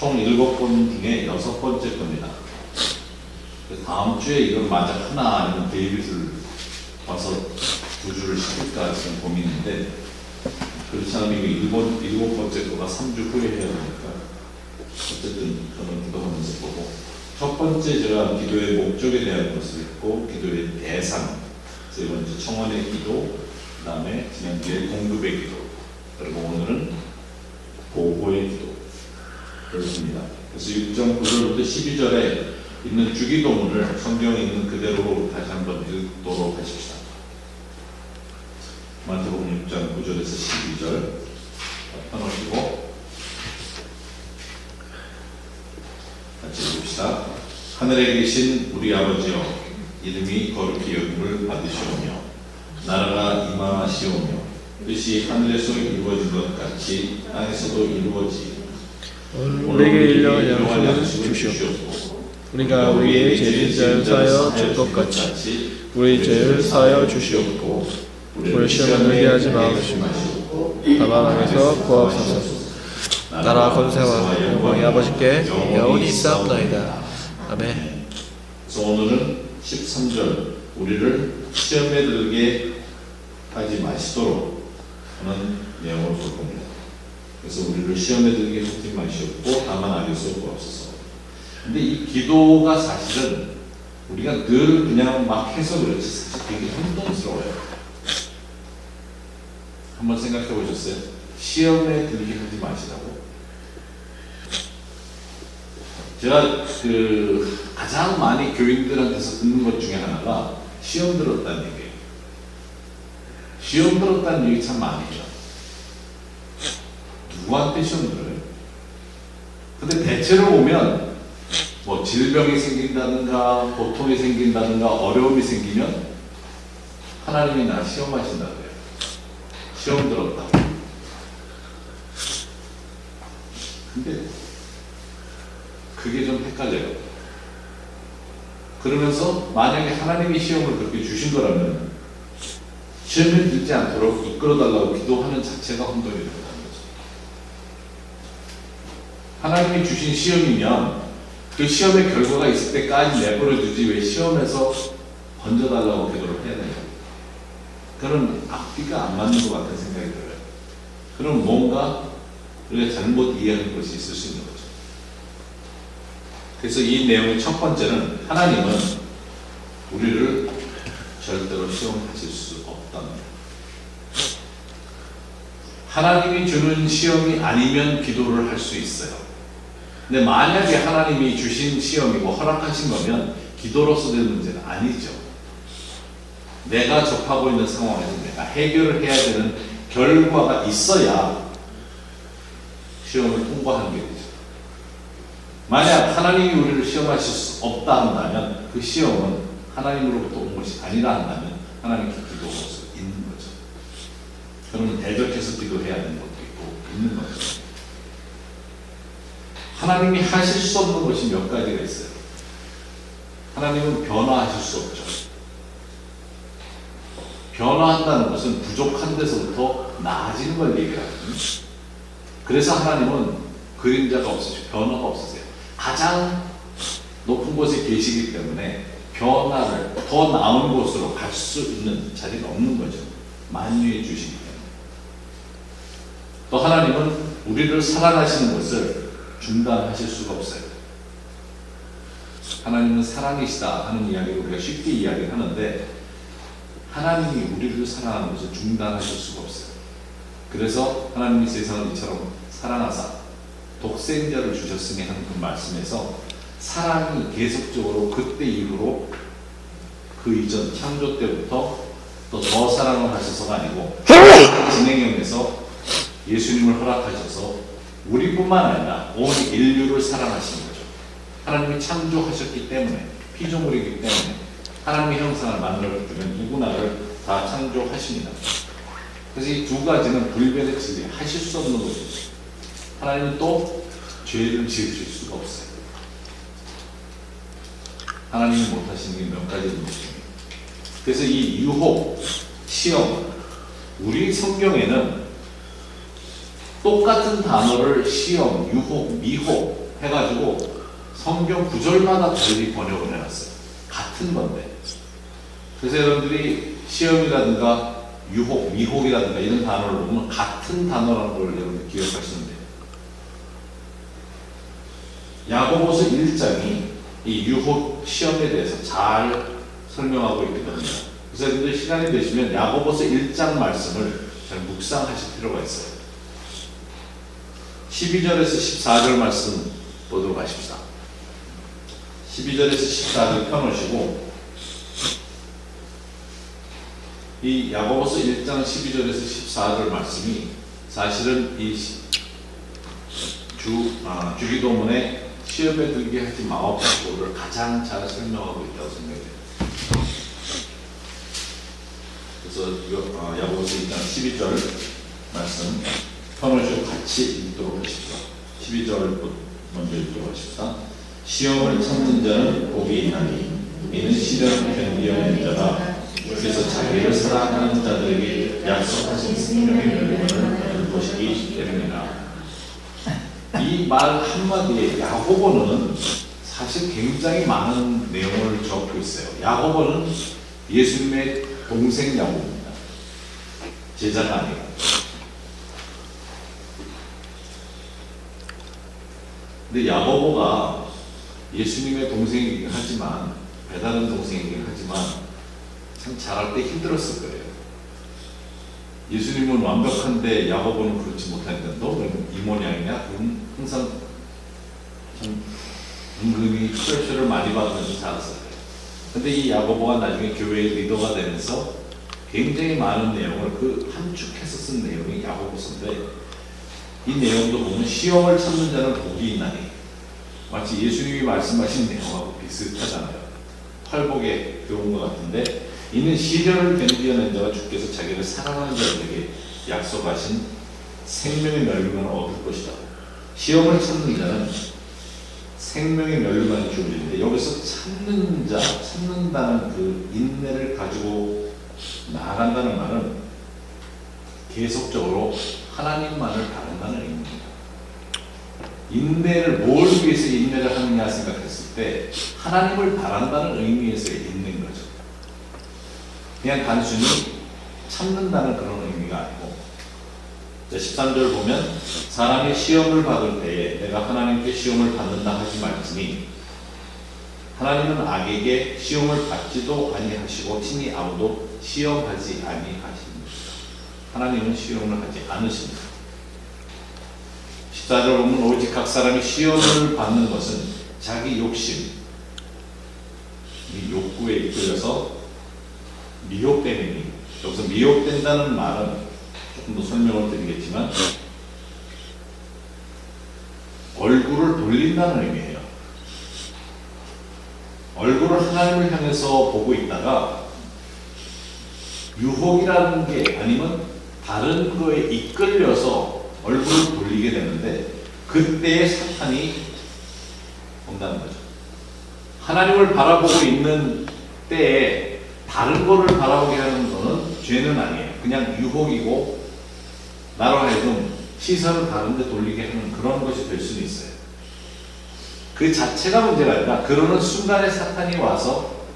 총 7번 중에 6번째 겁니다. 다음 주에 이걸 만약 하나 아니면 데이빗을 와서 구주를 시킬까 지금 고민인데, 그렇지 않으면 이거 7번째 거가 3주 후에 해야 되니까 어쨌든 저는 기도하면서 보고, 첫 번째 제가 기도의 목적에 대한 것을 했고, 기도의 대상, 세 번째 청원의 기도, 그 다음에 지난주에 공급의 기도, 그리고 오늘은 보고의 기도 그렇습니다. 그래서 6.9절부터 12절에 있는 주기도문을 성경에 있는 그대로 다시 한번 읽도록 하십시다. 마태복음 6장 9절에서 12절 펴놓으시고 같이 읽읍시다. 하늘에 계신 우리 아버지여, 이름이 거룩히 여김을 받으시오며 나라가 임하시오며 뜻이 하늘에서 이루어진 것 같이 땅에서도 이루어지고 우리에게 일용할 양식을 주시옵소서. 우리가 우리의 죄인을 사하여 줄 것 같이 우리 죄를 사하여 주시옵고 우리를 시험에 들게 하지 마옵시고 다만 악에서 구하옵소서. 나라 권세와 영광이 아버지께 영원히 있사옵나이다. 아멘. 그래서 오늘은 13절, 우리를 시험에 들게 하지 마시도록 하는 내용을 볼 겁니다. 그래서 우리를 시험에 들게 하지 마시옵고 다만 악에서 구하옵소서. 근데 이 기도가 사실은 우리가 늘 그냥 막 해서 그렇지 사실 되게 혼돈스러워요. 한번 생각해 보셨어요? 시험에 들게 하지 마시라고. 제가 가장 많이 교인들한테서 듣는 것 중에 하나가 시험 들었다는 얘기예요. 시험 들었다는 얘기 참 많이 해요. 누구한테 시험 들어요? 근데 대체로 보면 뭐 질병이 생긴다든가 고통이 생긴다든가 어려움이 생기면 하나님이 나 시험하신다 그래요. 시험 들었다. 근데 그게 좀 헷갈려요. 그러면서 만약에 하나님이 시험을 그렇게 주신 거라면 시험에 들지 않도록 이끌어달라고 기도하는 자체가 혼돈이 된다는 거죠. 하나님이 주신 시험이면 그 시험의 결과가 있을 때까지 내버려 두지 왜 시험에서 건져달라고 기도를 해야 돼요. 그런 앞뒤가 안 맞는 것 같은 생각이 들어요. 그럼 뭔가 우리가 잘못 이해하는 것이 있을 수 있는 거죠. 그래서 이 내용의 첫 번째는 하나님은 우리를 절대로 시험하실 수 없답니다. 하나님이 주는 시험이 아니면 기도를 할 수 있어요. 근데 만약에 하나님이 주신 시험이고 허락하신 거면 기도로서 될 문제는 아니죠. 내가 접하고 있는 상황에서 내가 해결을 해야 되는 결과가 있어야 시험을 통과하는 게 되죠. 만약 하나님이 우리를 시험하실 수 없다 한다면 그 시험은 하나님으로부터 온 것이 아니라 한다면 하나님께 기도할 수 있는 거죠. 그러면 대적해서 기도해야 하는 것도 있고 있는 거죠. 하나님이 하실 수 없는 것이 몇 가지가 있어요. 하나님은 변화하실 수 없죠. 변화한다는 것은 부족한 데서부터 나아지는 걸 얘기하거든요. 그래서 하나님은 그림자가 없으시고 변화가 없으세요. 가장 높은 곳에 계시기 때문에 변화를 더 나은 곳으로 갈 수 있는 자리가 없는 거죠. 만유해 주시기 때문에. 또 하나님은 우리를 사랑하시는 것을 중단하실 수가 없어요. 하나님은 사랑이시다 하는 이야기를 우리가 쉽게 이야기하는데 하나님이 우리를 사랑하는 것을 중단하실 수가 없어요. 그래서 하나님이 세상을 이처럼 사랑하사 독생자를 주셨으니 하는 그 말씀에서 사랑이 계속적으로 그때 이후로 그 이전 창조 때부터 또 더 사랑을 하셔서가 아니고 진행형에서 예수님을 허락하셔서 우리뿐만 아니라 온 인류를 사랑하시는 거죠. 하나님이 창조하셨기 때문에 피조물이기 때문에 하나님의 형상을 만들었기 때문에 누구나를 다 창조하십니다. 그래서 이 두 가지는 불변의 진리, 하실 수 없는 것입니다. 하나님은 또 죄를 지으실 수가 없어요. 하나님이 못하시는 게 몇 가지 있습니다. 그래서 이 유혹, 시험, 우리 성경에는 똑같은 단어를 시험, 유혹, 미혹 해가지고 성경 구절마다 달리 번역을 해놨어요. 같은 건데. 그래서 여러분들이 시험이라든가 유혹, 미혹이라든가 이런 단어를 보면 같은 단어라는 걸 여러분들 기억하시면 돼요. 야고보서 1장이 이 유혹, 시험에 대해서 잘 설명하고 있기 때문에 그래서 여러분들 시간이 되시면 야고보서 1장 말씀을 잘 묵상하실 필요가 있어요. 12절에서 14절 말씀 보도록 하십시다. 12절에서 14절 펴놓으시고 이 야고보서 1장 12절에서 14절 말씀이 사실은 이 주기도문에 시험에 들게 하지 마옵소서를 가장 잘 설명하고 있다고 생각해요. 그래서 야고보서 1장 12절 말씀 펴놓으시고 같이 읽도록 하십시오. 12절 먼저 읽도록 하십시다. 시험을 참는 자는 복이 있나니 이는 시련을 견디어낸 자가 그래서 자기를 사랑하는 자들에게 약속하신 생명의 멸류관을 얻을 것이기 때문이다. 이 말 한마디에 야고보는 사실 굉장히 많은 내용을 적고 있어요. 야고보는 예수님의 동생 야고보입니다. 제자가 아니에요. 근데 야고보가 예수님의 동생이긴 하지만 배다른 동생이긴 하지만 참 잘할 때 힘들었을 거예요. 예수님은 완벽한데 야고보는 그렇지 못하니까 너 이 모양이냐? 그럼 항상 참 은근히 프레셔를 많이 받으면서 자랐어요. 근데 이 야고보가 나중에 교회의 리더가 되면서 굉장히 많은 내용을 그 함축해서 쓴 내용이 야고보서인데 이 내용도 보면 시험을 참는 자는 복이 있나니 마치 예수님이 말씀하신 내용하고 비슷하잖아요. 팔복에 들어온 것 같은데 이는 시련을 견디어낸 자가 주께서 자기를 사랑하는 자들에게 약속하신 생명의 멸류관을 얻을 것이다. 시험을 참는 자는 생명의 멸류관이 주어지는데 여기서 참는 자, 참는다는 그 인내를 가지고 나아간다는 말은 계속적으로 하나님만을 바란다는 의미입니다. 인내를 뭘 위해서 인내를 하느냐 생각했을 때 하나님을 바란다는 의미에서의 인내인 거죠. 그냥 단순히 참는다는 그런 의미가 아니고 13절 보면 사람이 시험을 받을 때에 내가 하나님께 시험을 받는다 하지 말지니 하나님은 악에게 시험을 받지도 아니하시고 친히 아무도 시험하지 아니하십니다. 하나님은 시험을 하지 않으십니다. 14절 보면 오직 각 사람이 시험을 받는 것은 자기 욕심, 이 욕구에 이끌려서 미혹되는 여기서 미혹된다는 말은 조금 더 설명을 드리겠지만 얼굴을 돌린다는 의미예요. 얼굴을 하나님을 향해서 보고 있다가 유혹이라는 게 아니면 다른 거에 이끌려서 얼굴을 돌리게 되는데 그때의 사탄이 온다는 거죠. 하나님을 바라보고 있는 때에 다른 거를 바라보게 하는 거는 죄는 아니에요. 그냥 유혹이고 나로 하여금 시선을 다른 데 돌리게 하는 그런 것이 될 수는 있어요. 그 자체가 문제가 아니라 그러는 순간에 사탄이 와서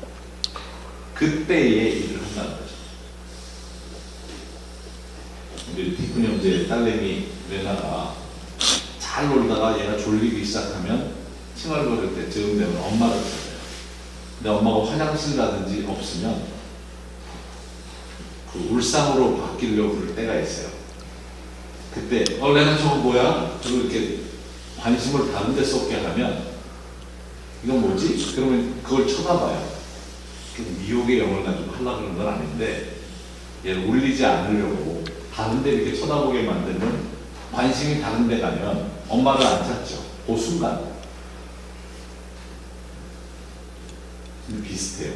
그때의 일을 한다는 거죠. 우리 티쿠니 형제 딸내미 레나가 잘 놀다가 얘가 졸리기 시작하면 칭얼거릴 때 즈음 되면 엄마를 찾아요. 근데 엄마가 화장실 가든지 없으면 그 울상으로 바뀌려고 그럴 때가 있어요. 그때 레나 저거 뭐야? 그리고 이렇게 관심을 다른 데 쏟게 하면 이건 뭐지? 그러면 그걸 쳐다봐요. 미혹의 영을 가지고 하려고 그런 건 아닌데 얘를 울리지 않으려고 다른 데 이렇게 쳐다보게 만들면 관심이 다른 데 가면 엄마를 안 찾죠. 그 순간. 비슷해요.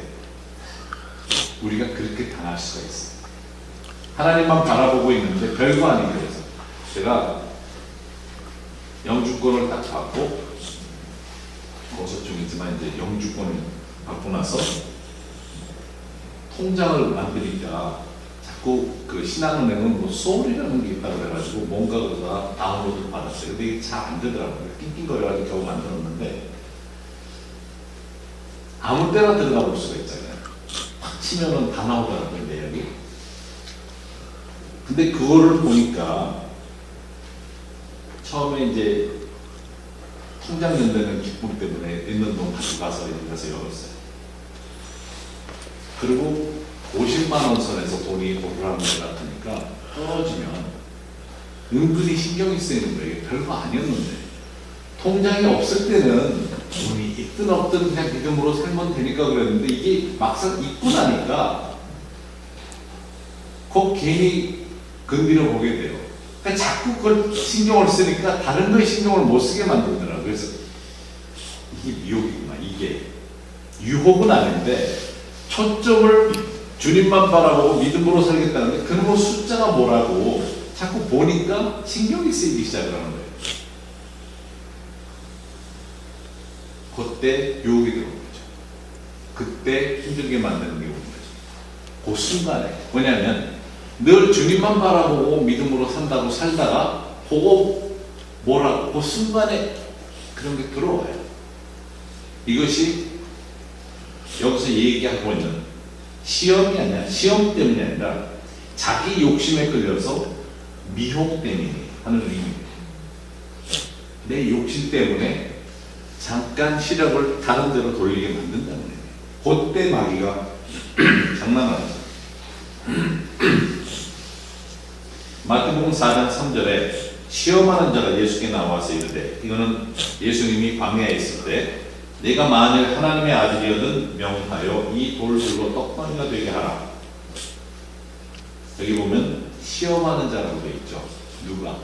우리가 그렇게 당할 수가 있어요. 하나님만 바라보고 있는데 별거 아니게 돼서 제가 영주권을 딱 받고 고소증이지만 이제 영주권을 받고 나서 통장을 만드니까 자꾸 그 신한은행은 뭐 소울이라는 게 있다고 그래가지고 뭔가 그러다 다운로드를 받았어요. 근데 이게 잘 안 되더라고요. 낑낑거려가지고 겨우 만들었는데 아무 때나 들어가 볼 수가 있잖아요. 확 치면은 다 나오더라고요, 내용이. 근데 그거를 보니까 처음에 이제 통장 연대는 기쁨 때문에 있는 돈 가져가서 열었어요. 그리고 50만 원 선에서 돈이 오르락내리락 하니까 떨어지면 은근히 신경이 쓰이는 거예요. 이게 별거 아니었는데 통장이 없을 때는 돈이 있든 없든 그냥 믿음으로 살면 되니까 그랬는데 이게 막상 있고 나니까 꼭 괜히 건드려 보게 돼요. 그러니까 자꾸 그걸 신경을 쓰니까 다른 거에 신경을 못 쓰게 만들더라고요. 그래서 이게 미혹이구나. 이게 유혹은 아닌데 초점을 주님만 바라보고 믿음으로 살겠다는데 그놈의 숫자가 뭐라고 자꾸 보니까 신경이 쓰이기 시작을 하는 거예요. 그때 유혹이 들어오는 거죠. 그때 힘들게 만드는 게 오는 거죠. 그 순간에 뭐냐면 늘 주님만 바라보고 믿음으로 산다고 살다가 보고 뭐라고 그 순간에 그런 게 들어와요. 이것이 여기서 얘기하고 있는 시험이 아니라 시험 때문이 아니라 자기 욕심에 끌려서 미혹 때문에 하는 의미입니다. 내 욕심 때문에 잠깐 시력을 다른 데로 돌리게 만든다는 거예요. 그때 마귀가 장난을 하죠. 마태복음 4장 3절에 시험하는 자가 예수께 나와서 이르되, 이거는 예수님이 광야에 있을 때 내가 만일 하나님의 아들이거든 명하여 이 돌들로 떡덩이가 되게 하라. 여기 보면 시험하는 자라고 되어 있죠. 누가?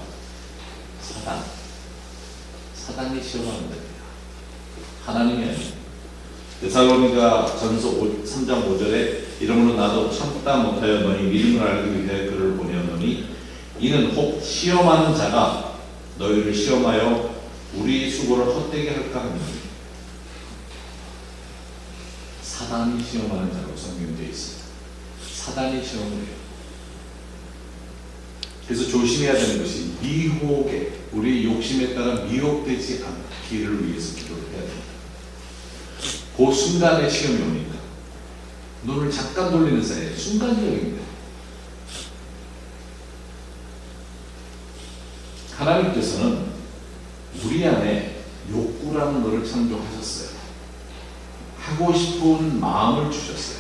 사단. 사단이 시험하는 자입니다. 하나님이 아닙니다. 데살로니가 전서 3장 5절에 이러므로 나도 참다 못하여 너희 믿음을 알기 위해 그를 보내었노니 이는 혹 시험하는 자가 너희를 시험하여 우리 수고를 헛되게 할까 합니다. 사단이 시험하는 자로 성경되어 있습니다. 사단이 시험을 해요. 그래서 조심해야 되는 것이 미혹에, 우리 욕심에 따라 미혹되지 않기를 위해서 기도를 해야 됩니다. 그 순간에 시험이 오니까 눈을 잠깐 돌리는 사이에 순간적입니다. 하나님께서는 우리 안에 욕구라는 것을 창조하셨어요. 하고 싶은 마음을 주셨어요.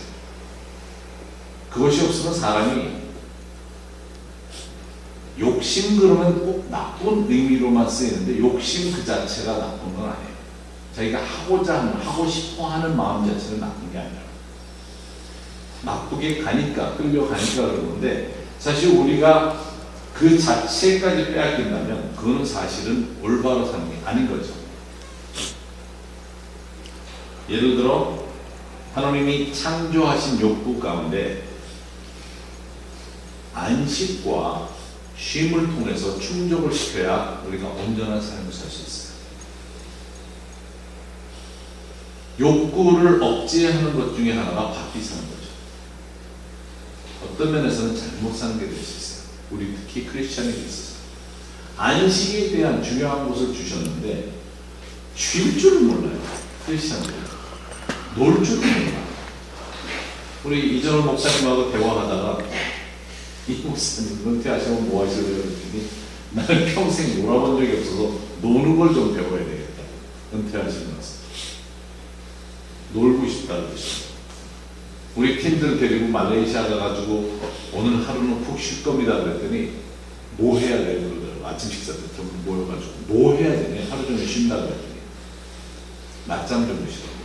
그것이 없으면 사람이 욕심 그러면 꼭 나쁜 의미로만 쓰이는데 욕심 그 자체가 나쁜 건 아니에요. 자기가 하고자 하는, 하고 싶어 하는 마음 자체는 나쁜 게 아니라 나쁘게 가니까, 끌려가니까 그러는데 사실 우리가 그 자체까지 빼앗긴다면 그거는 사실은 올바로 사는 게 아닌 거죠. 예를 들어 하나님이 창조하신 욕구 가운데 안식과 쉼을 통해서 충족을 시켜야 우리가 온전한 삶을 살 수 있어요. 욕구를 억제하는 것 중에 하나가 바삐 사는 거죠. 어떤 면에서는 잘못 사는 게 될 수 있어요. 우리 특히 크리스찬에게 있어서 안식에 대한 중요한 것을 주셨는데 쉴 줄을 몰라요. 크리스찬들 놀 줄을 몰라요. 우리 이전원 목사님하고 대화하다가 이 목사님 은퇴하시면 뭐 하시려고 그랬더니 나는 평생 놀아본 적이 없어서 노는 걸 좀 배워야 되겠다. 은퇴하시고 나서 놀고 싶다고 그러시죠. 우리 팀들 데리고 말레이시아 가가지고 오늘 하루는 푹 쉴 겁니다 그랬더니 뭐 해야 돼요 그러더라고요. 아침 식사 때 좀 모여가지고 뭐 해야 되냐 하루 종일 쉰다고 했더니 낮잠 좀 주시더라고요.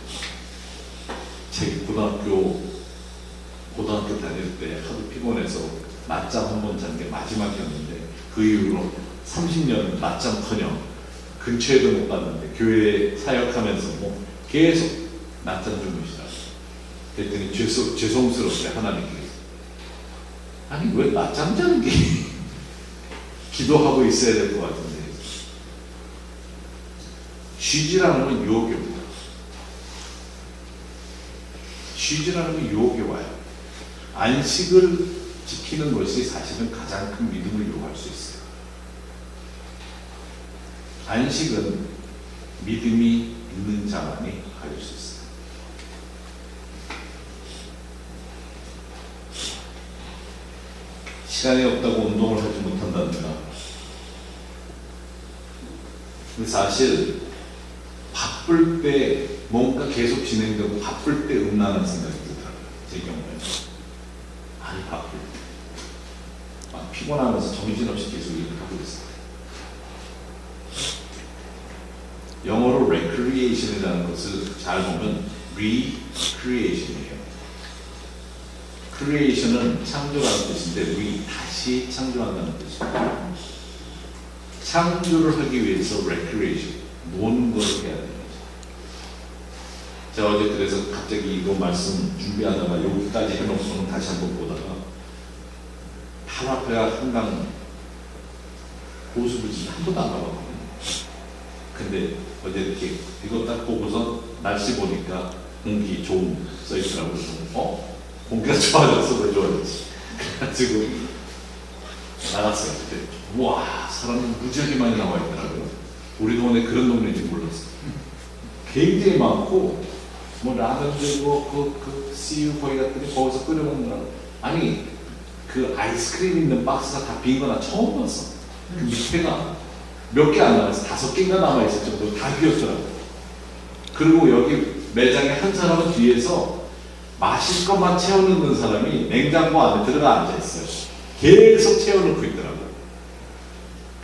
제가 고등학교 다닐 때 하도 피곤해서 낮잠 한 번 잔 게 마지막이었는데 그 이후로 30년 낮잠커녕 근처에도 못 갔는데 교회 사역하면서 뭐 계속 낮잠 주무시라고 그랬더니 죄송스럽게 하나님께 아니 왜 낮잠 자는 게 기도하고 있어야 될 것 같은데 쉬지라는 건 유혹이 옵니다. 쉬지라는 건 유혹이 와요. 안식을 지키는 것이 사실은 가장 큰 믿음을 요구할 수 있어요. 안식은 믿음이 있는 자만이 가질 수 있어요. 시간이 없다고 운동을 하지 못한다든가. 근데 사실 바쁠 때 뭔가 계속 진행되고 바쁠 때 음란한 생각이 들더라고요. 제 경우에는 많이 바쁠 때 막 피곤하면서 정신없이 계속 일을 하고 있어요. 영어로 recreation이라는 것을 잘 보면 recreation이에요. creation은 창조라는 뜻인데 다시 창조한다는 뜻이에요. 창조를 하기 위해서 recreation, 노는 걸 해야 돼요. 제가 어제 그래서 갑자기 이거 말씀 준비하다가 여기까지 해놓고는 다시 한번 보다가 바로 앞에가 한강 고수부지 한 번도 안 가봤거든요. 근데 어제 이렇게 이거 딱 보고서 날씨 보니까 공기 좋은 써있더라고요. 공기가 좋아졌어. 왜 좋아졌지? 그래가지고 나갔어요. 그때 우와, 사람이 무지하게 많이 나와 있더라고요. 우리 동네 그런 동네인지 몰랐어요. 굉장히 많고 뭐 라면 들고 그 CU 거기 갔더니 거기서 끓여 먹느라고. 아니 그 아이스크림 있는 박스가 다 빈 거나 처음 봤어. 그 밑에가 몇 개 안 남았어. 5개인가 남아있을 정도로 다 비었더라고. 그리고 여기 매장에 한 사람은 뒤에서 마실 것만 채워넣는 사람이 냉장고 안에 들어가 앉아있어요. 계속 채워넣고 있더라고.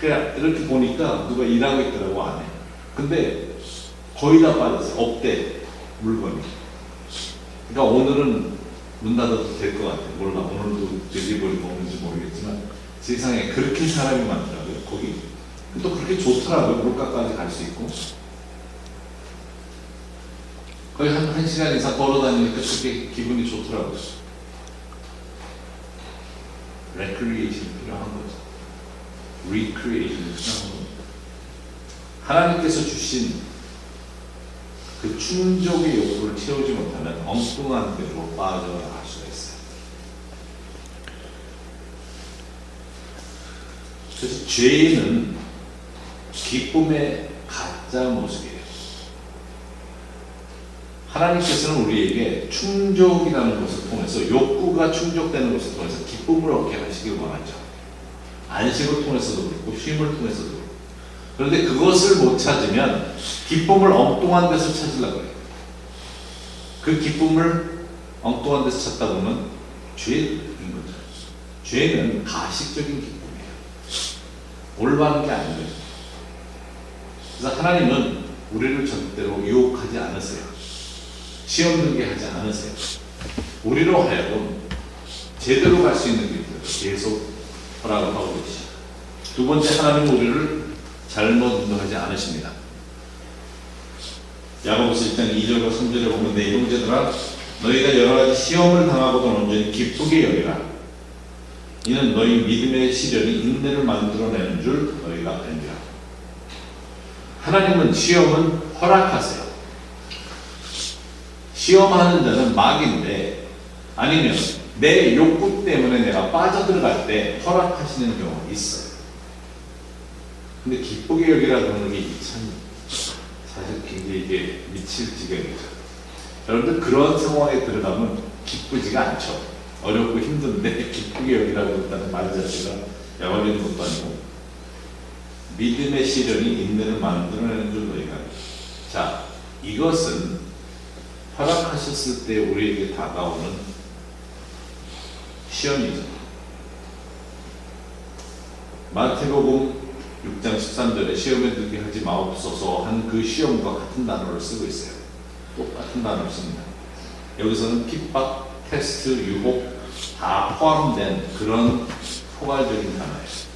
그래, 이렇게 보니까 누가 일하고 있더라고, 안에. 근데 거의 다 빠졌어요. 없대, 물건이. 그러니까 오늘은 문 닫아도 될 것 같아. 몰라. 오늘도 돼지고기 먹는지 모르겠지만 세상에 그렇게 사람이 많더라고요. 거기. 또 그렇게 좋더라고요. 물가까지 갈 수 있고. 거의 한 시간 이상 걸어 다니니까 그렇게 기분이 좋더라고요. recreation 필요한 거죠. recreation 필요한 거죠. 하나님께서 주신 그 충족의 욕구를 채우지 못하면 엉뚱한 데로 빠져나갈 수가 있어요. 그래서 죄는 기쁨의 가짜 모습이에요. 하나님께서는 우리에게 충족이라는 것을 통해서 욕구가 충족되는 것을 통해서 기쁨을 얻게 하시길 원하죠. 안식을 통해서도 그렇고 쉼을 통해서도 그렇고. 그런데 그것을 못 찾으면 기쁨을 엉뚱한 데서 찾으려고 해요. 그 기쁨을 엉뚱한 데서 찾다 보면 죄인 거죠. 죄는 가식적인 기쁨이에요. 올바른 게 아니에요. 그래서 하나님은 우리를 절대로 유혹하지 않으세요. 시험 들게 하지 않으세요. 우리로 하여금 제대로 갈 수 있는 길을 계속 허락을 하고 계시죠. 두 번째, 하나님은 우리를 잘못 인도하지 않으십니다. 야고보서 1장 2절과 3절에 보면 내 형제들아 너희가 여러 가지 시험을 당하고도 온전히 기쁘게 여기라. 이는 너희 믿음의 시련이 인내를 만들어내는 줄 너희가 알리라. 하나님은 시험은 허락하세요. 시험하는 자는 막인데 아니면 내 욕구 때문에 내가 빠져들어갈 때 허락하시는 경우가 있어요. 근데 기쁘게 여기라 그러는 게 참 사실 굉장히 이게 미칠 지경이죠. 여러분들 그런 상황에 들어가면 기쁘지가 않죠. 어렵고 힘든데 기쁘게 여기라고 했다는 말 자체가 야월리는 것도 아니고 믿음의 시련이 인내를 만들어내는 줄 너희가. 자, 이것은 허락하셨을 때 우리에게 다가오는 시험이죠. 마태복음 6장 13절에 시험에 들게 하지 마옵소서 한 그 시험과 같은 단어를 쓰고 있어요. 똑같은 단어를 씁니다. 여기서는 핍박, 테스트, 유혹 다 포함된 그런 포괄적인 단어예요.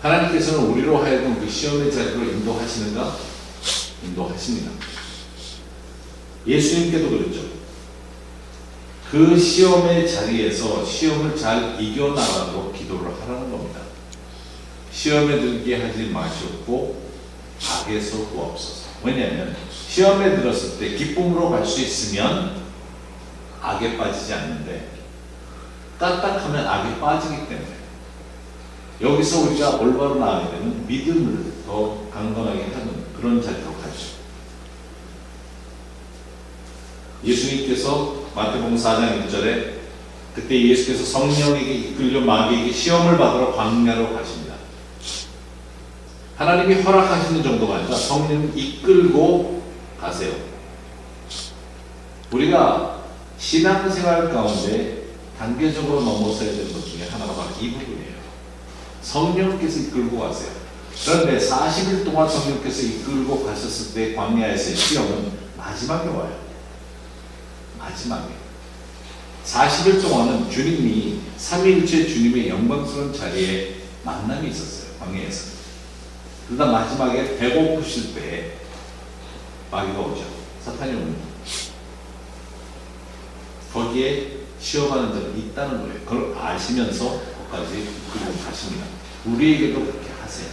하나님께서는 우리로 하여금 그 시험의 자리로 인도하시는가? 인도하십니다. 예수님께도 그랬죠. 그 시험의 자리에서 시험을 잘 이겨나가도록 기도를 하라는 겁니다. 시험에 들게 하지 마시옵고 악에서 구하옵소서. 왜냐하면 시험에 들었을 때 기쁨으로 갈 수 있으면 악에 빠지지 않는데 까딱하면 악에 빠지기 때문에 여기서 우리가 올바로 나가게 되면 믿음을 더 강건하게 하는 그런 자리로 가죠. 예수님께서 마태복음 4장 1절에 그때 예수께서 성령에게 이끌려 마귀에게 시험을 받으러 광야로 가십니다. 하나님이 허락하시는 정도가 아니라 성령 이끌고 가세요. 우리가 신앙생활 가운데 단계적으로 넘어서야 되는 것 중에 하나가 바로 이 부분이에요. 성령께서 이끌고 가세요. 그런데 40일 동안 성령께서 이끌고 가셨을 때 광야에서의 시험은 마지막에 와요. 마지막에 40일 동안은 주님이 삼위일체 주님의 영광스러운 자리에 만남이 있었어요. 광야에서. 그러다 마지막에 배고프실 때 마귀가 오죠. 사탄이 옵니다. 거기에 시험하는 자는 있다는 거예요. 그걸 아시면서 거기까지 이끌고 가십니다. 우리에게도 그렇게 하세요.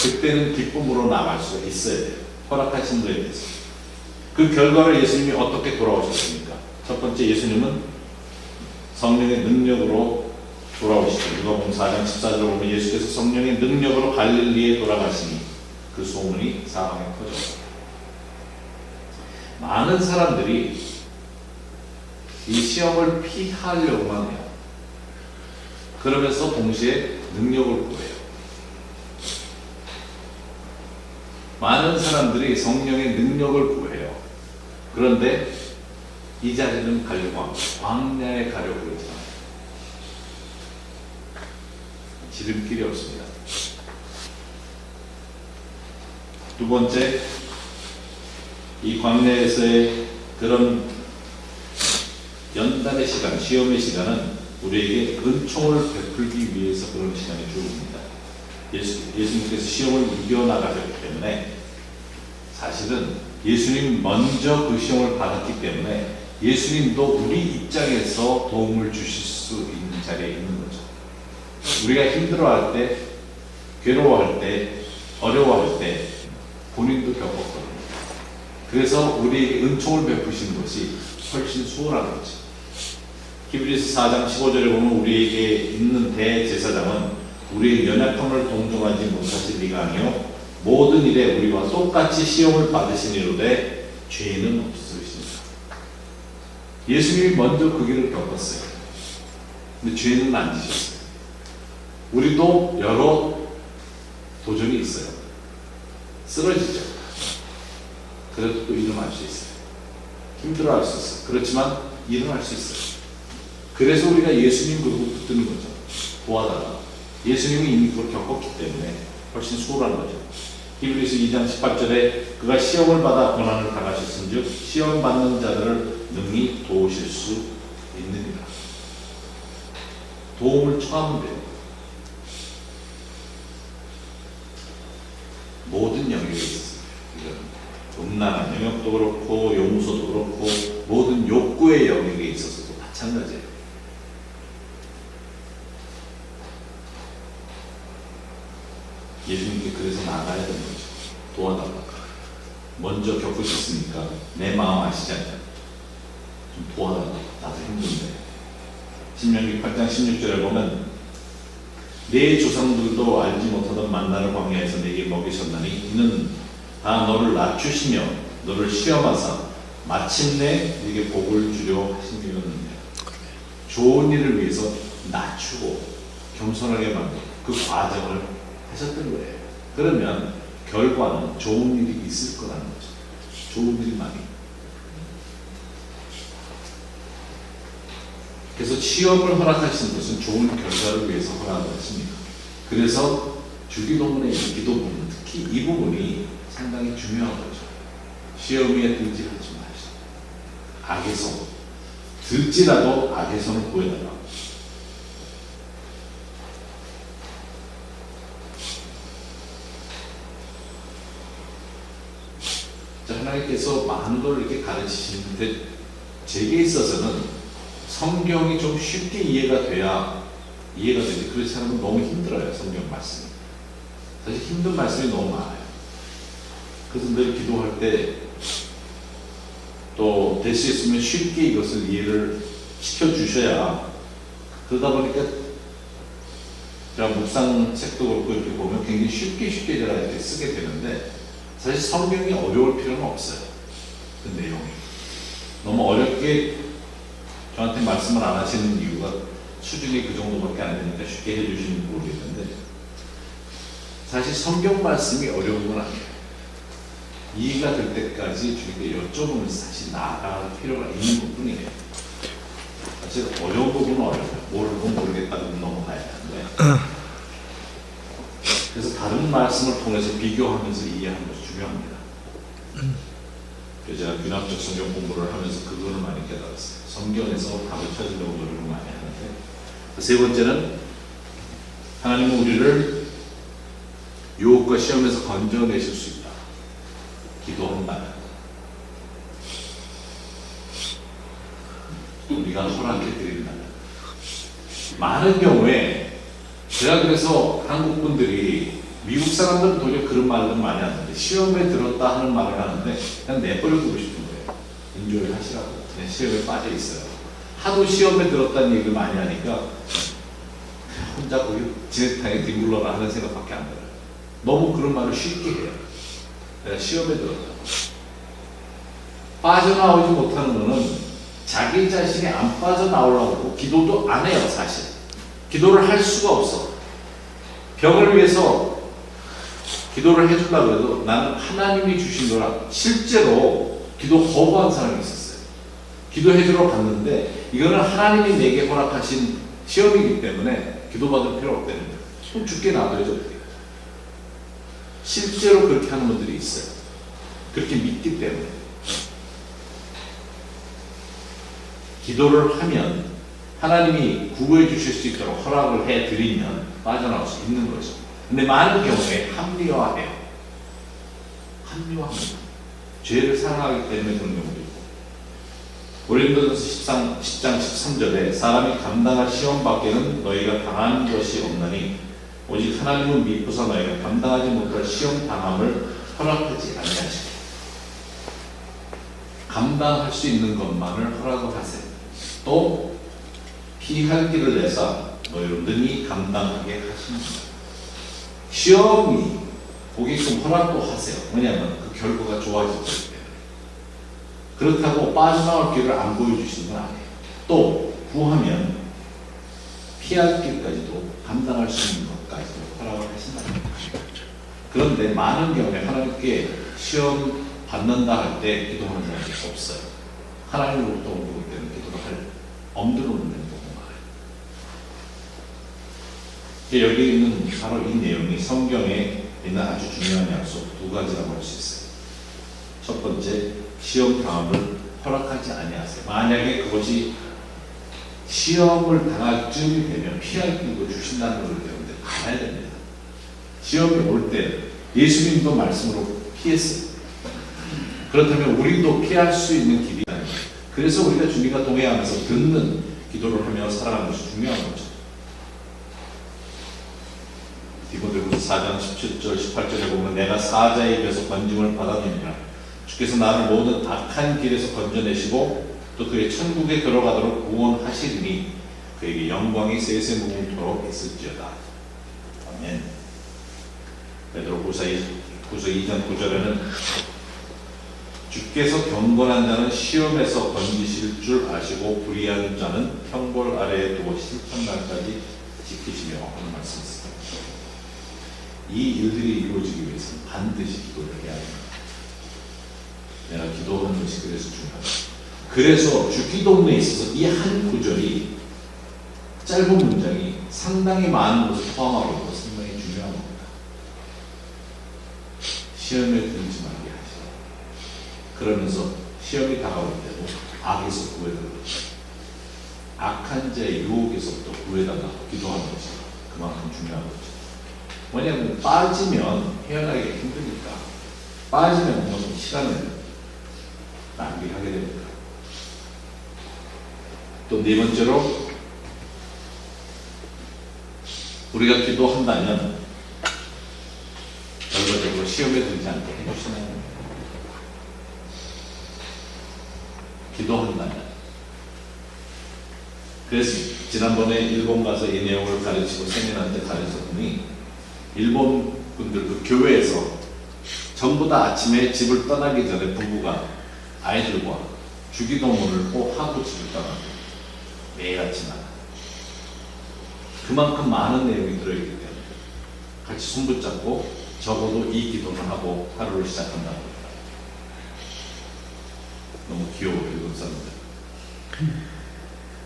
그때는 기쁨으로 나갈 수가 있어야 돼요. 허락하신 거에 대해서. 그 결과를 예수님이 어떻게 돌아오셨습니까? 첫 번째, 예수님은 성령의 능력으로 돌아오시죠. 누가복음 4장 14절을 보면 예수께서 성령의 능력으로 갈릴리에 돌아가시니 그 소문이 사방에 퍼졌다. 많은 사람들이 이 시험을 피하려고만 해요. 그러면서 동시에 능력을 구해요. 많은 사람들이 성령의 능력을 구해요. 그런데 이 자리는 가려고 합니다. 광야에 가려고 그러잖아요. 지름길이 없습니다. 두 번째, 이 광야에서의 그런 연단의 시간, 시험의 시간은 우리에게 은총을 베풀기 위해서 그런 시간이 주어집니다. 예수님께서 시험을 이겨나가셨기 때문에 사실은 예수님 먼저 그 시험을 받았기 때문에 예수님도 우리 입장에서 도움을 주실 수 있는 자리에 있는 거죠. 우리가 힘들어할 때, 괴로워할 때, 어려워할 때 본인도 겪었거든요. 그래서 우리에게 은총을 베푸시는 것이 훨씬 수월한 거죠. 히브리서 4장 15절에 보면 우리에게 있는 대제사장은 우리의 연약함을 동정하지 못하실 리가 아니요 모든 일에 우리와 똑같이 시험을 받으시니로되 죄는 없으십니다. 예수님이 먼저 그 길을 겪었어요. 근데 죄는 안 지셨어요. 우리도 여러 도전이 있어요. 쓰러지죠. 그래도 또 일어날 수 있어요. 힘들어할 수 있어요. 그렇지만 일어날 수 있어요. 그래서 우리가 예수님 그러고 붙드는 거죠. 도와달라. 예수님이 이미 그걸 겪었기 때문에 훨씬 수월한 거죠. 히브리서 2장 18절에 그가 시험을 받아 고난을 당하셨은즉 시험 받는 자들을 능히 도우실 수 있느니라. 도움을 청하면 돼요. 모든 영역에 있었어요. 음란한 영역도 그렇고 용서도 그렇고 모든 욕구의 영역에 있어서도 마찬가지예요. 예수님께 그래서 나가야 되는 거죠. 도와달라. 먼저 겪으셨으니까 내 마음 아시지 않냐. 좀 도와달라. 나도 힘든데. 신명기 8장 16절에 보면 내 조상들도 알지 못하던 만나를 광야에서 내게 먹이셨나니 이는 다 너를 낮추시며 너를 시험하사 마침내 네게 복을 주려 하심이었느냐. 좋은 일을 위해서 낮추고 겸손하게 만든 그 과정을 하셨던 거예요. 그러면 결과는 좋은 일이 있을 거라는 거죠. 좋은 일이 많이. 그래서 시험을 허락하시는 것은 좋은 결과를 위해서 허락하십니다. 그래서 주기도문의 기도 부분, 특히 이 부분이 상당히 중요한 거죠. 시험 위에 들지 하지 마시고 악의 손, 들지라도 악의 손을 구해달라고. 하나님께서 많은 걸 이렇게 가르치시는데 제게 있어서는 성경이 좀 쉽게 이해가 돼야 이해가 되지. 그렇지 않으면 너무 힘들어요. 성경 말씀이. 사실 힘든 말씀이 너무 많아요. 그래서 늘 기도할 때 또 될 수 있으면 쉽게 이것을 이해를 시켜주셔야, 그러다 보니까 제가 묵상 책도 그렇고 이렇게 보면 굉장히 쉽게 제가 이렇게 쓰게 되는데, 사실 성경이 어려울 필요는 없어요. 그 내용이 너무 어렵게 저한테 말씀을 안 하시는 이유가 수준이 그 정도밖에 안 되니까 쉽게 해주시는지 모르겠는데, 사실 성경 말씀이 어려운 건 아니에요. 이해가 될 때까지 주님께 여쭤보면서 사실 나아갈 필요가 있는 것 뿐이에요. 사실 어려운 부분은 어려워요. 모르고 모르겠다고 넘어가야 하는데, 그래서 다른 말씀을 통해서 비교하면서 이해하는 것이 중요합니다. 그래서 제가 균합적 성경 공부를 하면서 그거를 많이 깨달았어요. 성경에서 답을 찾으려고 노력을 많이 하는데, 세 번째는 하나님은 우리를 유혹과 시험에서 건져내실 수 있다. 기도한다면 우리가 허락해 드린다면. 많은 경우에 제가 그래서 한국 분들이, 미국 사람들은 도저히 그런 말을 많이 하는데, 시험에 들었다 하는 말을 하는데 그냥 내버려 두고 싶은 거예요. 인조를 하시라고. 그냥 시험에 빠져 있어요. 하도 시험에 들었다는 얘기를 많이 하니까 혼자 거기 진흙탕에 뒹굴러라 하는 생각밖에 안 들어요. 너무 그런 말을 쉽게 해요. 내가 시험에 들었다. 빠져나오지 못하는 거는 자기 자신이 안 빠져나오려고 기도도 안 해요. 사실 기도를 할 수가 없어. 병을 위해서 기도를 해주려고 해도 나는 하나님이 주신 거라, 실제로 기도 거부한 사람이 있었어요. 기도해주러 갔는데 이거는 하나님이 내게 허락하신 시험이기 때문에 기도받을 필요 없다는 거예요. 좀 죽게 놔둬야죠. 실제로 그렇게 하는 분들이 있어요. 그렇게 믿기 때문에. 기도를 하면 하나님이 구해 주실 수 있도록 허락을 해드리면 빠져나올 수 있는 거죠. 근데 많은 경우에 합리화해요. 합리화합니다. 죄를 사랑하기 때문에 그런 경우도 있고. 고린도전서 10장 13절에 사람이 감당할 시험 밖에는 너희가 당한 것이 없나니 오직 하나님은 미쁘사 너희가 감당하지 못할 시험 당함을 허락하지 아니하시고, 감당할 수 있는 것만을 허락을 하세요. 또 피할 길을 내사 너희로 능히 감당하게 하십니다. 시험이 오게끔 허락도 하세요. 왜냐하면 그 결과가 좋아질 때문에. 그렇다고 빠져나올 길을 안 보여주시는 건 아니에요. 또 구하면 피할 길까지도 감당할 수 있는 것까지도 허락을 하신다는 거죠. 그런데 많은 경우에 하나님께 시험 받는다 할 때 기도하는 사람이 없어요. 하나님으로부터 온 거기 때문에 기도를 할 엄두를 못 내는 경우가 많아요. 여기 있는 바로 이 내용이 성경에 있는 아주 중요한 약속 두 가지라고 할 수 있어요. 첫 번째, 시험 당함을 허락하지 아니하세요. 만약에 그것이 시험을 당할 쯤이 되면 피할 길도 주신다는 것을 여러분들 알아야 됩니다. 시험이 올 때 예수님도 말씀으로 피했어요. 그렇다면 우리도 피할 수 있는 길이 아니에요. 그래서 우리가 주님과 동행하면서 듣는 기도를 하며 살아가는 것이 중요한 거죠. 디모데후서 4장 17절 18절에 보면 내가 사자의 입에서 건짐을 받았느니라. 주께서 나를 모든 악한 길에서 건져내시고 또 그의 천국에 들어가도록 구원하시리니 그에게 영광이 세세무궁토록 있을지어다. 아멘. 베드로후서 2장 9절에는 주께서 경건한 자는 시험에서 건지실 줄 아시고 불의한 자는 형벌 아래에 두고 심판날까지 지키시며 하는 말씀이 있습니다. 이 일들이 이루어지기 위해서는 반드시 기도를 해야 합니다. 내가 기도하는 것이 그래서 중요하다. 그래서 주기도문에 있어서 이 한 구절이, 짧은 문장이 상당히 많은 것을 포함하고 있고 상당히 중요한 겁니다. 시험에 들지 말게 하시라. 그러면서 시험이 다가올 때도 악에서 구해달라. 악한 자의 유혹에서부터 구해달라고 기도하는 것이 그만큼 중요한 거죠. 왜냐하면 빠지면 헤어나기가 힘드니까. 빠지면 뭔가 시간을 낭비하게 됩니다. 또 네 번째로, 우리가 기도한다면 결과적으로 시험에 들지 않게 해주시는 기도한다면. 그래서 지난번에 일본 가서 이 내용을 가르치고 세미나한테 가르쳤더니 일본 분들 그 교회에서 전부 다 아침에 집을 떠나기 전에 부부가 아이들과 주기도문을 꼭 하고 집을 떠나고 매일 아침 하나. 그만큼 많은 내용이 들어있기 때문에 같이 손붙잡고 적어도 이 기도를 하고 하루를 시작한다고 합니다. 너무 귀여워 일본 사람들.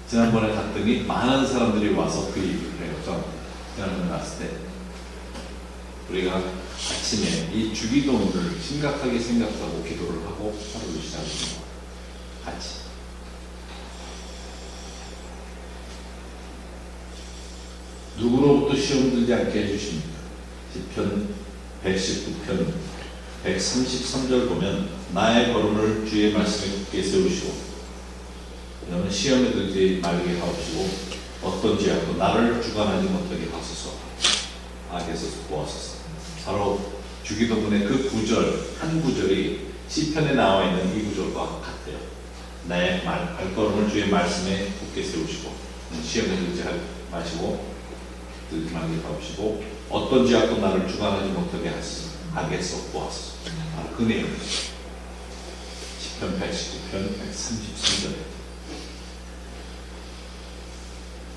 지난번에 갔더니 많은 사람들이 와서 그 얘기를 해요. 지난번에 갔을 때 우리가 아침에 이 주기도문을 심각하게 생각하고 기도를 하고 하루를 시작합니다. 같이. 누구로부터 시험 들지 않게 해주십니까? 시편 119편 133절 보면 나의 걸음을 주의 말씀에 굳게 세우시고 너는 시험에 들지 말게 하옵시고 어떤 죄악도 나를 주관하지 못하게 하소서. 악에서 구하소서. 바로 주기도문의 그 구절 한 구절이 시편에 나와 있는 이 구절과 같아요. 나의 발걸음을 주의 말씀에 굳게 세우시고 시험에 들지 마시고 들지 말게 하옵시고 어떤 죄악도 나를 주관하지 못하게 하소서. 악에서 구하소서. 바로 그 내용이죠. 시편 119편 133절에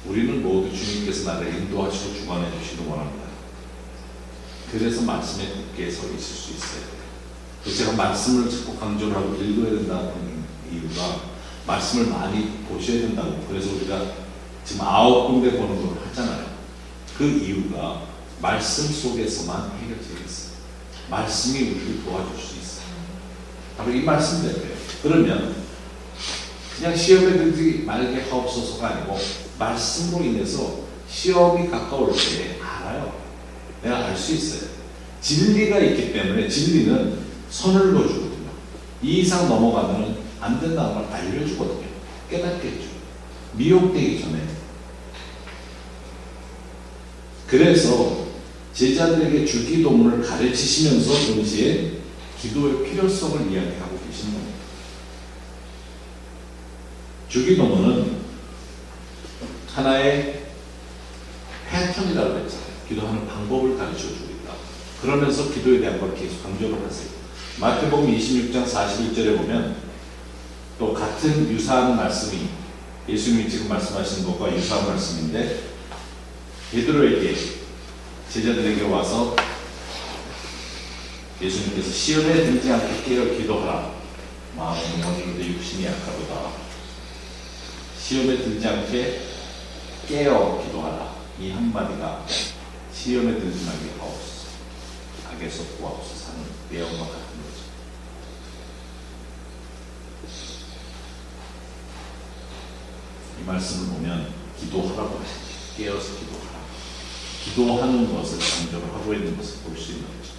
우리는 모두 주님께서 나를 인도하시고 주관해 주시길 원합니다. 그래서 말씀에 굳게 서 있을 수 있어요. 제가 말씀을 자꾸 강조를 하고 읽어야 된다는 이유가 말씀을 많이 보셔야 된다고. 그래서 우리가 지금 9군데 보는 걸 하잖아요. 그 이유가 말씀 속에서만 해결되어 있어요. 말씀이 우리를 도와줄 수 있어요. 바로 이 말씀대로예요. 그러면 그냥 시험에 들지 말게 하옵소서가 아니고 말씀으로 인해서 시험이 가까울 때 알아요. 내가 알 수 있어요. 진리가 있기 때문에 진리는 선을 그어주거든요. 이 이상 넘어가면 안 된다는 걸 알려주거든요. 깨닫게 해줘요. 미혹되기 전에. 그래서 제자들에게 주기도문을 가르치시면서 동시에 기도의 필요성을 이야기하고 계시는 겁니다. 주기도문은 하나의 패턴이라고 했잖아요. 기도하는 방법을 가르쳐주고 있다. 그러면서 기도에 대한 걸 계속 강조를 하세요. 마태복음 26장 41절에 보면 또 같은 유사한 말씀이 예수님이 지금 말씀하시는 것과 유사한 말씀인데 베드로에게 제자들에게 와서 예수님께서 시험에 들지 않게 깨어 기도하라. 마음은 영원인데 육신이 약하도다. 시험에 들지 않게 깨어 기도하라. 이 한마디가 시험에 들지 말게 하옵소서. 악에서 구하옵소서 하는 내용과 같은 거죠. 이 말씀을 보면 기도하라고 하시죠. 깨어서 기도하라. 기도하는 것을 강조를 하고 있는 것을 볼 수 있는 거죠.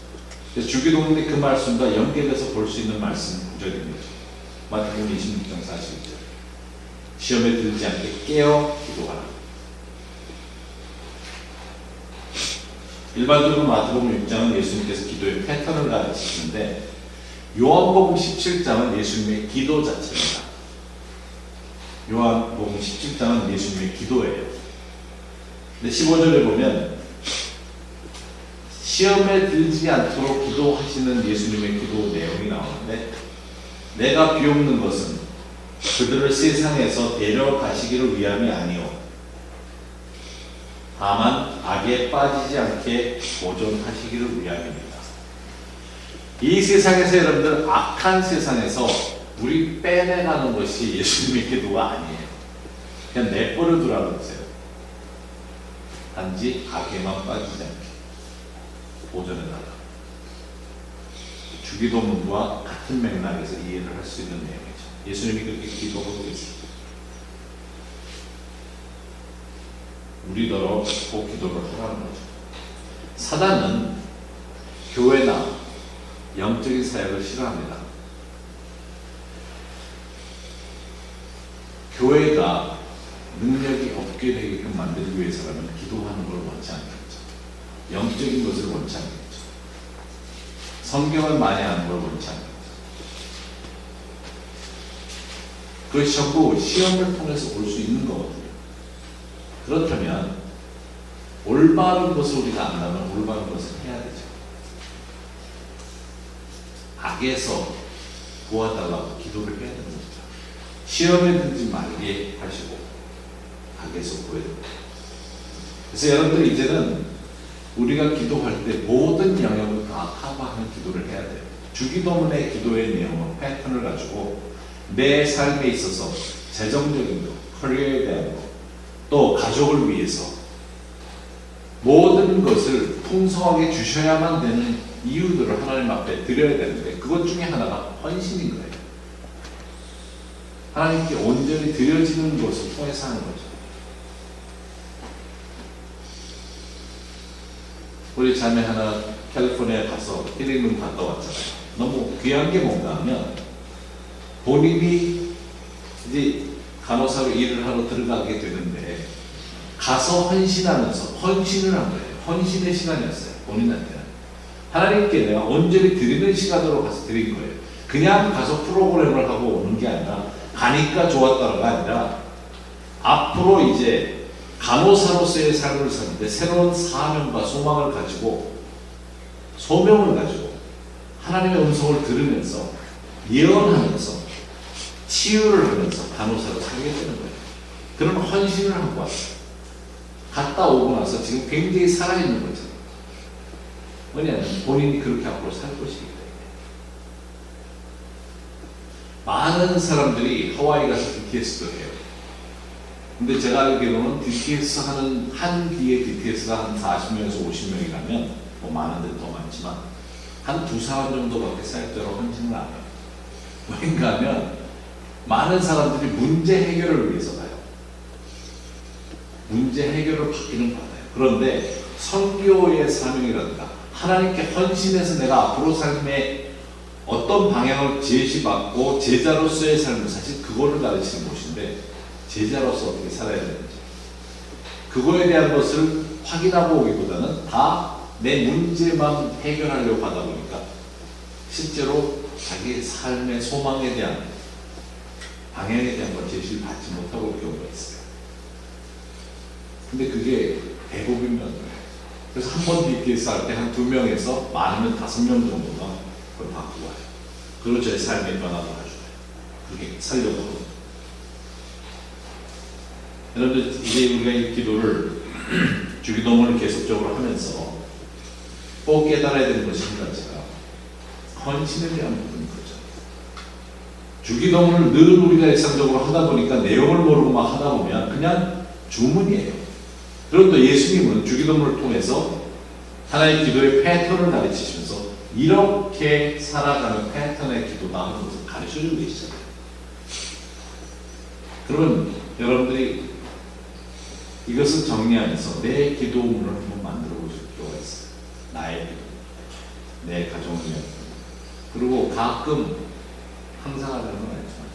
그래서 주기도문의 그 말씀과 연계돼서 볼 수 있는 말씀 구절입니다. 마태복음 26장 41절. 시험에 들지 않게 깨어 기도하라. 일반적으로 마태복음 6장은 예수님께서 기도의 패턴을 가르치시는데 요한복음 17장은 예수님의 기도 자체입니다. 요한복음 17장은 예수님의 기도예요. 근데 15절에 보면 시험에 들지 않도록 기도하시는 예수님의 기도 내용이 나오는데 내가 비옵는 것은 그들을 세상에서 데려가시기를 위함이 아니요 다만 악에 빠지지 않게 보존하시기를 위함입니다. 이 세상에서 여러분들 악한 세상에서 우리 빼내가는 것이 예수님의 기도가 아니에요. 그냥 내버려 두라는 거세요. 단지 악에만 빠지지 않게 보존해달라. 주기도문과 같은 맥락에서 이해를 할 수 있는 내용이죠. 예수님이 그렇게 기도하고 계십니다. 우리더러 꼭 기도를 하라는 거죠. 사단은 교회나 영적인 사역을 싫어합니다. 교회가 능력이 없게 되게끔 만들기 위해서라면 기도하는 걸 원치 않겠죠. 영적인 것을 원치 않겠죠. 성경을 많이 아는 걸 원치 않겠죠. 그것이 전부 시험을 통해서 올 수 있는 거거든요. 그렇다면 올바른 것을 우리가 안다면 올바른 것을 해야 되죠. 악에서 도와달라고 기도를 해야 되는 거죠. 시험에 들지 말게 하시고 악에서 구해달라고. 그래서 여러분들 이제는 우리가 기도할 때 모든 영역을 다 커버하는 기도를 해야 돼요. 주기도문의 기도의 내용은 패턴을 가지고 내 삶에 있어서 재정적인 것, 커리어에 대한 것, 또 가족을 위해서 모든 것을 풍성하게 주셔야만 되는 이유들을 하나님 앞에 드려야 되는데 그것 중에 하나가 헌신인 거예요. 하나님께 온전히 드려지는 것을 통해서 하는 거죠. 우리 자매 하나 캘리포니아에 가서 힐링룸 갔다 왔잖아요. 너무 귀한 게 뭔가 하면 본인이 이제 간호사로 일을 하러 들어가게 되는데 가서 헌신하면서 헌신을 한 거예요. 헌신의 시간이었어요. 본인한테는. 하나님께 내가 온전히 드리는 시간으로 가서 드린 거예요. 그냥 가서 프로그램을 하고 오는 게 아니라 가니까 좋았다가 아니라 앞으로 이제 간호사로서의 삶을 사는데 새로운 사명과 소망을 가지고 소명을 가지고 하나님의 음성을 들으면서 예언하면서 치유를 하면서 간호사로 살게 되는 거예요. 그런 헌신을 하고 왔어요. 갔다 오고 나서 지금 굉장히 살아있는 거죠. 왜냐하면 본인이 그렇게 앞으로 살 것이기 때문에. 많은 사람들이 하와이 가서 BTS도 해요. 근데 제가 알기로는 BTS 하는 한 기에 BTS가 한 40명에서 50명이라면 뭐 많은 데는 더 많지만 한 2-4원 정도밖에 사역자로 헌신을 안 해요. 왜인가 하면 많은 사람들이 문제 해결을 위해서 가요. 문제 해결을 받기는 받아요. 그런데 선교의 사명이라든가 하나님께 헌신해서 내가 앞으로 삶에 어떤 방향을 제시받고 제자로서의 삶을 사실 그거를 가르치는 곳인데 제자로서 어떻게 살아야 되는지 그거에 대한 것을 확인하고 오기보다는 다 내 문제만 해결하려고 하다 보니까 실제로 자기 삶의 소망에 대한 방향에 대한 걸 제시를 받지 못하고 올 경우가 있어요. 근데 그게 대부분인 거예요. 그래서 한 번 BTS 할 때 한 2명에서 많으면 5명 정도가 그걸 받고 와요. 그리고 제 삶의 변화도 가져와요. 그렇게 살려고 하고. 여러분들 이제 우리가 이 기도를 주기도문을 계속적으로 하면서 꼭 깨달아야 되는 것이 한 가지가 헌신에 대한 부분인 거죠. 주기도문을 늘 우리가 일상적으로 하다 보니까 내용을 모르고 막 하다 보면 그냥 주문이에요. 그리고 또 예수님은 주기도문을 통해서 하나의 기도의 패턴을 가르치시면서 이렇게 살아가는 패턴의 기도다 하는 것을 가르쳐주고 계시잖아요. 그러면 여러분들이 이것을 정리하면서 내 기도문을 한번 만들어 보실 필요가 있어요. 나의 기도, 내 가정을 위한 기도. 그리고 가끔 항상 하자는 건 아니지만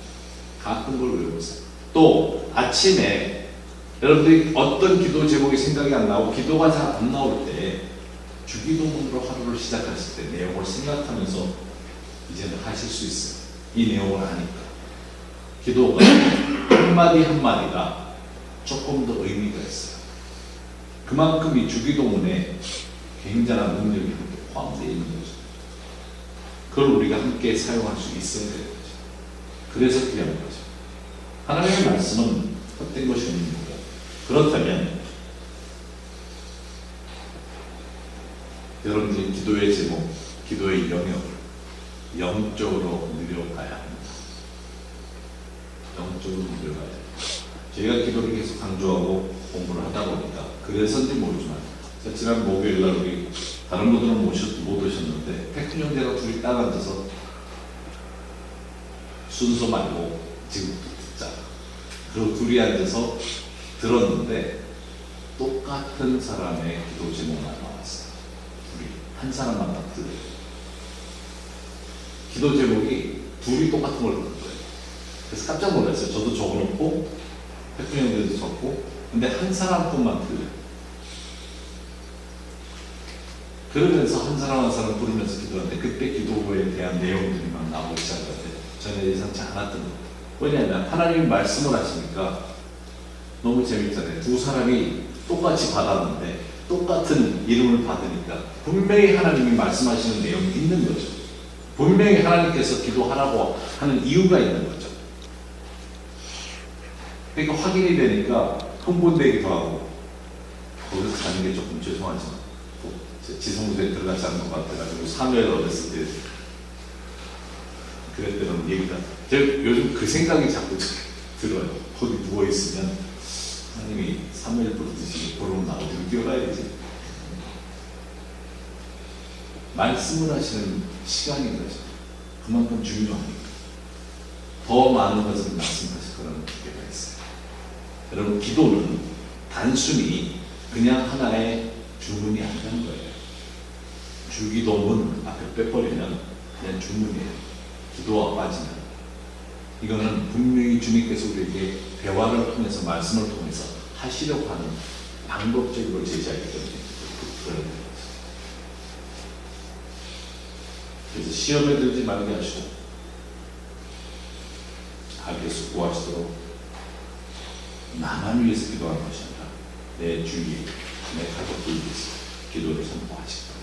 가끔 걸 외워보세요. 또 아침에 여러분들이 어떤 기도 제목이 생각이 안 나고 기도가 잘 안 나올 때 주기도문으로 하루를 시작하실 때 내용을 생각하면서 이제는 하실 수 있어요. 이 내용을 아니까. 기도가 한마디 한마디가 조금 더 의미가 있어요. 그만큼 이 주기도문에 굉장한 능력이 포함되어 있는 거죠. 그걸 우리가 함께 사용할 수 있어야 되는 거죠. 그래서 필요한 거죠. 하나님의 말씀은 헛된 것이 없는 거예요. 그렇다면 여러분들이 기도의 제목, 기도의 영역을 영적으로 늘려가야 합니다. 영적으로 늘려가야 합니다. 저희가 기도를 계속 강조하고 공부를 하다 보니까 그래서인지 모르지만 지난 목요일날 우리 다른 분들은 못 오셨는데 태큰 형제가 둘이 딱 앉아서 순서 말고 지금부터 듣자. 그리고 둘이 앉아서 들었는데 똑같은 사람의 기도 제목만 나왔어요. 둘이 한 사람만 딱 들어요. 기도 제목이 둘이 똑같은 걸 듣는 거예요. 그래서 깜짝 놀랐어요. 저도 적어놓고 태큰 형제도 적고 근데 한 사람뿐만 들려요. 그러면서 한 사람 한 사람 부르면서 기도하는데 그때 기도에 대한 내용들이 막 나오기 시작할 때 전혀 예상치 않았던 것 같아요. 왜냐하면 하나님이 말씀을 하시니까 너무 재밌잖아요. 두 사람이 똑같이 받았는데 똑같은 이름을 받으니까 분명히 하나님이 말씀하시는 내용이 있는 거죠. 분명히 하나님께서 기도하라고 하는 이유가 있는 거죠. 그러니까 확인이 되니까 흥분되기도 하고, 거기서 가는 게 조금 죄송하지만 지성소에 들어가지 않는 것 같아가지고 사무엘 어렸을 때 그랬던 얘기가, 제가 요즘 그 생각이 자꾸 들어요. 거기 누워있으면 하나님이 사무엘 부르듯이 부르면 나 어디로 뛰어가야 되지? 말씀을 하시는 시간인 거죠. 그만큼 중요하니까. 더 많은 것을 말씀하실 거라는 기대가 있어요. 여러분, 기도는 단순히 그냥 하나의 주문이 아니라는 거예요. 주기도문 앞에 빼버리면 그냥 주문이에요. 기도와 빠지면. 이거는 분명히 주님께서 우리에게 대화를 통해서, 말씀을 통해서 하시려고 하는 방법적으로 제시하기 때문에 그런 거예요. 그래서 시험에 들지 말게 하시고 하나님께서 구하시도록 나만 위해서 기도하는 것이 아니라 내 주위, 내 가족들 위해서 기도를 선포하시고